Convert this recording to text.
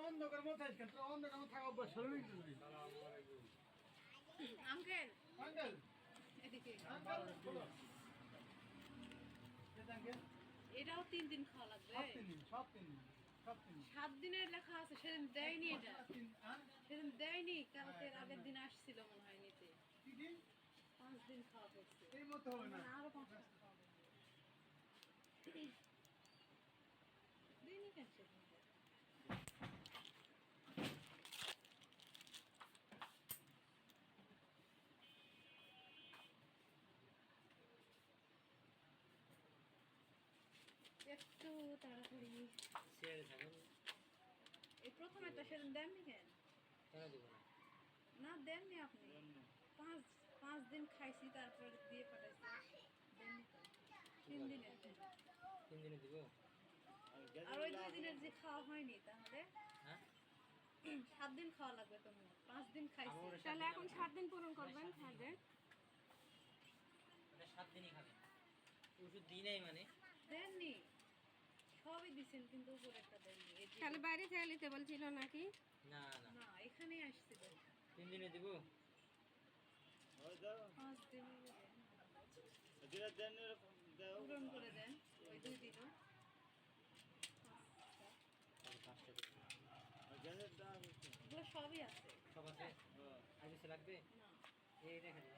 অন্ধকার মধ্যে কিন্তু অন্ধকার মধ্যে থাকা অভ্যাস হলো নাকি তুমি? আঙ্কেল আঙ্কেল এদিকে আঙ্কেল বলো। এটা আঙ্কেল এটাও 3 দিন খাওয়া লাগবে। সব তিন দিন 7 দিনের লেখা আছে, সেদিন দেয়নি এটা। হ্যাঁ? সেদিন দেয়নি, কালকের আগের দিন আসছিল মনে হয় নিতে। কি দিন? 5 দিন খাওয়া পড়ছে। এই মতো হবে না। আরো 5 দিন খাওয়া লাগবে। দেয়নি কেন সেদিন? একটু তাড়াতাড়ি ছেড়ে থাকুন, এই প্রথম একটা সেদিন দেননি কেন? কেন দিব না? না দেননি আপনি। 5 দিন খাইছি, তারপরে দিয়ে পাঠাইছি। দেননি তো। 3 দিনের দেন। 3 দিনে দিব? আর ওই 2 দিনের যে খাওয়া হয়নি, তাহলে হ্যাঁ, 7 দিন খাওয়া লাগবে তো মোট। 5 দিন খাইছি। আমার তাহলে এখন 7 দিন পূরণ করবেন খাদের। ওটা 7 দিনই খাবেন। ওষুধ দিই নাই মানে? দেননি, সবই দিছেন কিন্তু উপরে একটা দেননি। এই যে- তাহলে বাইরে থেকে নিতে বলছিল নাকি? না না, না, এখানেই আসছিল। 3 দিনে দিব। 5 দিন পূরণ করে দেন, ওই 2 দিনও। তাহলে 5টা দিব। এগুলো সবই আছে। সব আছে? আর কিছু লাগবে? না, এই দেখা দিন।